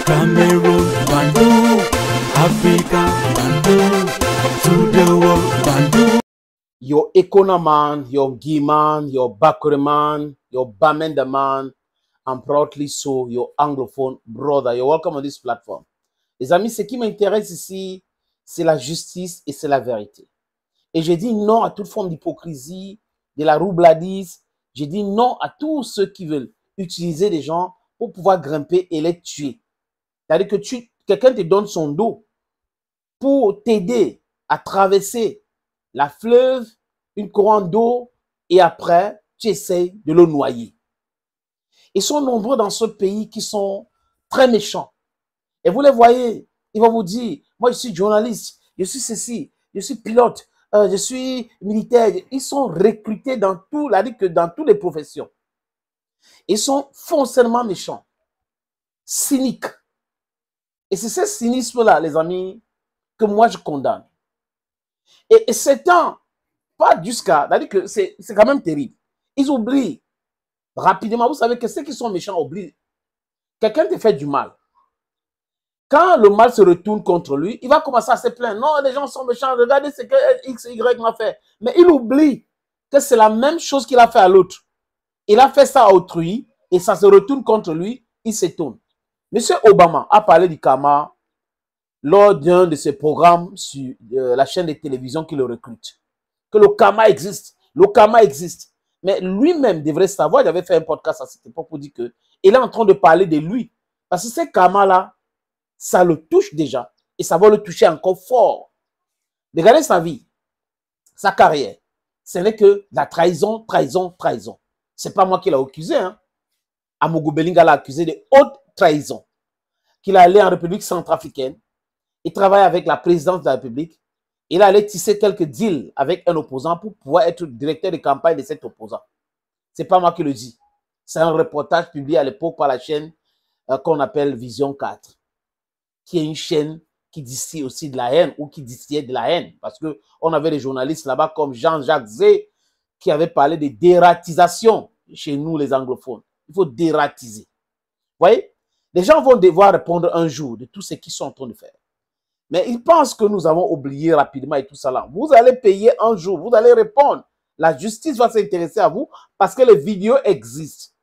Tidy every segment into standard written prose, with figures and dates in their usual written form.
Cameroon, Bandung, Africa, Bandung, to the world, Bandung. Your Ekona man, your Guy man, your Bakure man, your Bamenda man, and proudly so, your anglophone brother. You're welcome on this platform. Les amis, ce qui m'intéresse ici, c'est la justice et c'est la vérité. Et je dis non à toute forme d'hypocrisie, de la roubladise. Je dis non à tous ceux qui veulent utiliser des gens pour pouvoir grimper et les tuer. C'est-à-dire que quelqu'un te donne son dos pour t'aider à traverser la fleuve, une couronne d'eau, et après, tu essayes de le noyer. Ils sont nombreux dans ce pays qui sont très méchants. Et vous les voyez, ils vont vous dire, moi je suis journaliste, je suis ceci, je suis pilote, je suis militaire. Ils sont recrutés dans tout, dans toutes les professions. Ils sont foncièrement méchants, cyniques. Et c'est ce cynisme-là, les amis, que moi je condamne. Et c'est pas jusqu'à, c'est-à-dire que c'est quand même terrible. Ils oublient rapidement. Vous savez que ceux qui sont méchants oublient. Quelqu'un te fait du mal. Quand le mal se retourne contre lui, il va commencer à se plaindre. Non, les gens sont méchants. Regardez ce que X, Y m'a fait. Mais il oublie que c'est la même chose qu'il a fait à l'autre. Il a fait ça à autrui et ça se retourne contre lui. Il s'étonne. Monsieur Obama a parlé du karma lors d'un de ses programmes sur la chaîne de télévision qui le recrute. Que le karma existe. Le karma existe. Mais lui-même devrait savoir, il avait fait un podcast à cette époque pour dire qu'il est en train de parler de lui. Parce que ce karma-là, ça le touche déjà. Et ça va le toucher encore fort. Regardez sa vie, sa carrière. Ce n'est que la trahison, trahison, trahison. Ce n'est pas moi qui l'ai accusé. Hein. Amogo Belinga l'a accusé de haute trahison. Qu'il est allé en République centrafricaine. Il travaille avec la présidence de la République. Il allait tisser quelques deals avec un opposant pour pouvoir être directeur de campagne de cet opposant. Ce n'est pas moi qui le dis. C'est un reportage publié à l'époque par la chaîne qu'on appelle Vision 4, qui est une chaîne qui distille aussi de la haine ou qui distillait de la haine. Parce qu'on avait des journalistes là-bas comme Jean-Jacques Zé qui avait parlé de dératisation chez nous les anglophones. Il faut dératiser. Vous voyez? Les gens vont devoir répondre un jour de tout ce qu'ils sont en train de faire. Mais ils pensent que nous avons oublié rapidement et tout ça là. Vous allez payer un jour, vous allez répondre. La justice va s'intéresser à vous parce que les vidéos existent.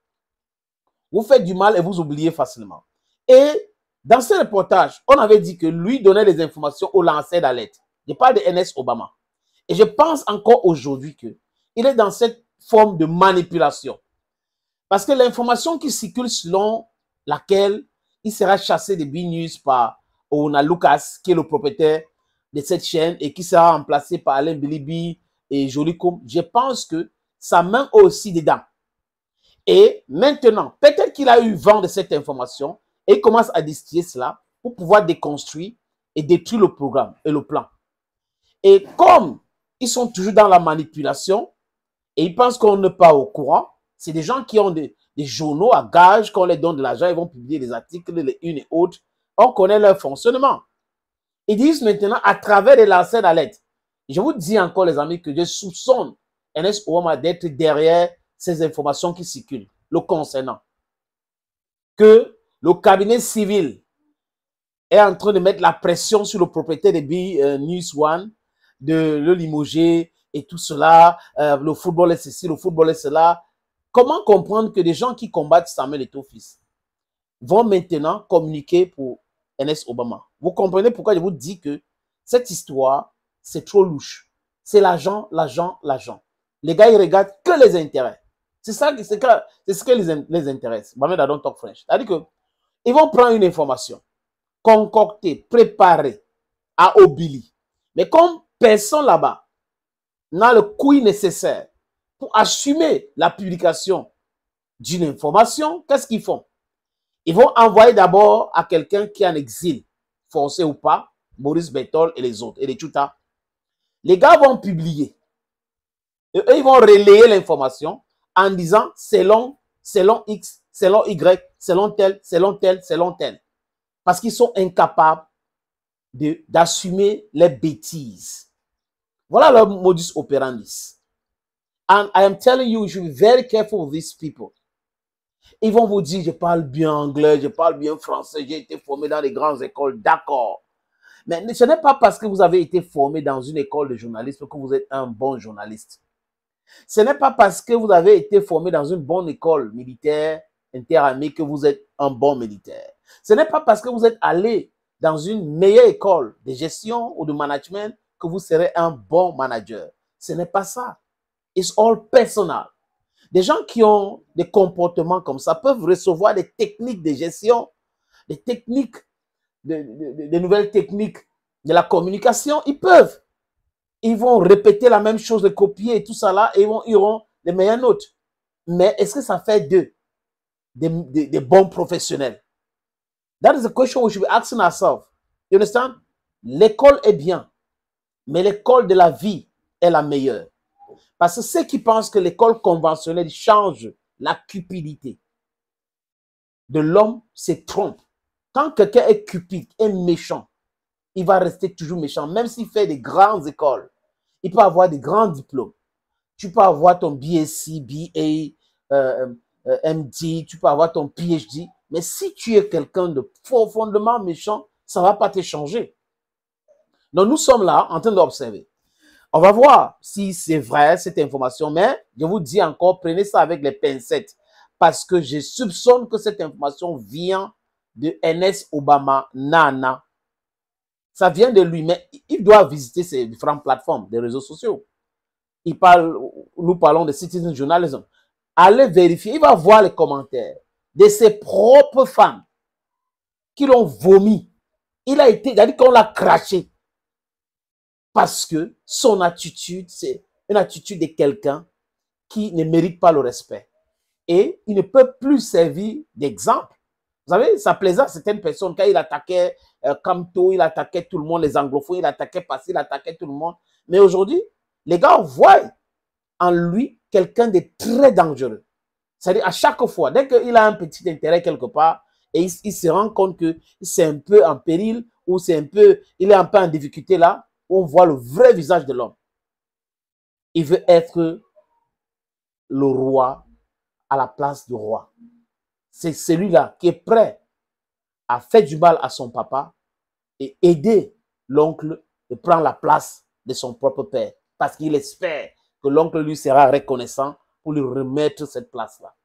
Vous faites du mal et vous oubliez facilement. Et dans ce reportage, on avait dit que lui donnait les informations aux lanceurs d'alerte. Je parle de NS Obama. Et je pense encore aujourd'hui qu'il est dans cette forme de manipulation. Parce que l'information qui circule selon laquelle il sera chassé de B-News par Ona Lucas, qui est le propriétaire de cette chaîne et qui sera remplacé par Alain Bilibi et Jolicom, je pense que sa main est aussi dedans. Et maintenant, peut-être qu'il a eu vent de cette information et il commence à distiller cela pour pouvoir déconstruire et détruire le programme et le plan. Et comme ils sont toujours dans la manipulation et ils pensent qu'on n'est pas au courant, c'est des gens qui ont des journaux à gage, qu'on les donne de l'argent, ils vont publier des articles, les unes et autres. On connaît leur fonctionnement. Ils disent maintenant à travers les lanceurs d'alerte. Je vous dis encore, les amis, que je soupçonne NS Obama d'être derrière ces informations qui circulent, le concernant. Que le cabinet civil est en train de mettre la pression sur le propriétaire de B-News One, de le limoger et tout cela. Le football est ceci, le football est cela. Comment comprendre que des gens qui combattent Samuel Eto'o fils vont maintenant communiquer pour NS Obama? Vous comprenez pourquoi je vous dis que cette histoire, c'est trop louche. C'est l'argent, l'argent, l'argent. Les gars, ils regardent que les intérêts. C'est ce qui les intéresse. Mohamed I don't talk French. C'est-à-dire qu'ils vont prendre une information, concocter, préparer à Obili. Mais comme personne là-bas n'a le couille nécessaire pour assumer la publication d'une information, qu'est-ce qu'ils font? Ils vont envoyer d'abord à quelqu'un qui est en exil, forcé ou pas, Maurice Berthold et les autres, et les Tchouta. Les gars vont publier. Et eux, ils vont relayer l'information en disant selon X, selon Y, selon tel, selon tel, selon tel. Parce qu'ils sont incapables d'assumer les bêtises. Voilà leur modus operandi. And I am telling you, you should be very careful with these people. Ils vont vous dire, je parle bien anglais, je parle bien français, j'ai été formé dans les grandes écoles, d'accord. Mais ce n'est pas parce que vous avez été formé dans une école de journalisme que vous êtes un bon journaliste. Ce n'est pas parce que vous avez été formé dans une bonne école militaire, interarmée, que vous êtes un bon militaire. Ce n'est pas parce que vous êtes allé dans une meilleure école de gestion ou de management que vous serez un bon manager. Ce n'est pas ça. It's all personal. Des gens qui ont des comportements comme ça peuvent recevoir des techniques de gestion, des techniques, de nouvelles techniques de la communication. Ils peuvent. Ils vont répéter la même chose, les copier et tout ça là, et ils auront les meilleures notes. Mais est-ce que ça fait d'eux des bons professionnels? That is the question we should be asking ourselves. You understand? L'école est bien, mais l'école de la vie est la meilleure. Parce que ceux qui pensent que l'école conventionnelle change la cupidité de l'homme se trompent. Quand quelqu'un est cupide, est méchant, il va rester toujours méchant, même s'il fait des grandes écoles. Il peut avoir des grands diplômes. Tu peux avoir ton BSc, BA, MD, tu peux avoir ton PhD. Mais si tu es quelqu'un de profondément méchant, ça ne va pas te changer. Donc, nous sommes là en train d'observer. On va voir si c'est vrai cette information, mais je vous dis encore, prenez ça avec les pincettes. Parce que je soupçonne que cette information vient de NS Obama Nana. Ça vient de lui, mais il doit visiter ces différentes plateformes, des réseaux sociaux. Nous parlons de citizen journalism. Allez vérifier, il va voir les commentaires de ses propres fans qui l'ont vomi. Il a été, c'est-à-dire qu'on l'a craché. Parce que son attitude, c'est une attitude de quelqu'un qui ne mérite pas le respect. Et il ne peut plus servir d'exemple. Vous savez, ça plaisait à certaines personnes quand il attaquait Camto, il attaquait tout le monde, les anglophones, il attaquait Passy, il attaquait tout le monde. Mais aujourd'hui, les gars voient en lui quelqu'un de très dangereux. C'est-à-dire à chaque fois, dès qu'il a un petit intérêt quelque part, et il se rend compte que c'est un peu en péril, ou il est un peu en difficulté là, on voit le vrai visage de l'homme. Il veut être le roi à la place du roi. C'est celui-là qui est prêt à faire du mal à son papa et aider l'oncle de prendre la place de son propre père. Parce qu'il espère que l'oncle lui sera reconnaissant pour lui remettre cette place-là.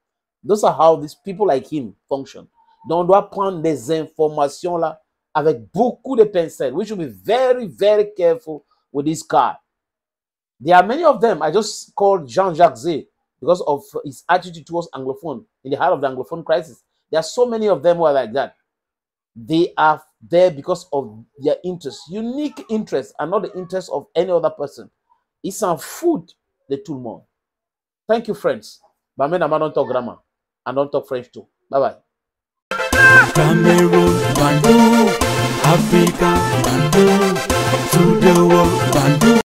Those are how these people like him function. Donc on doit prendre des informations là avec beaucoup de pincettes. We should be very, very careful with this guy. There are many of them. I just called Jean-Jacques Zé because of his attitude towards Anglophone in the heart of the Anglophone crisis. There are so many of them who are like that. They are there because of their interests, unique interests, and not the interests of any other person. Ils s'en foutent de tout le monde. Thank you, friends. But I don't talk grammar and don't talk French too. Bye-bye. Cameroon, Bantu, Africa, Bantu.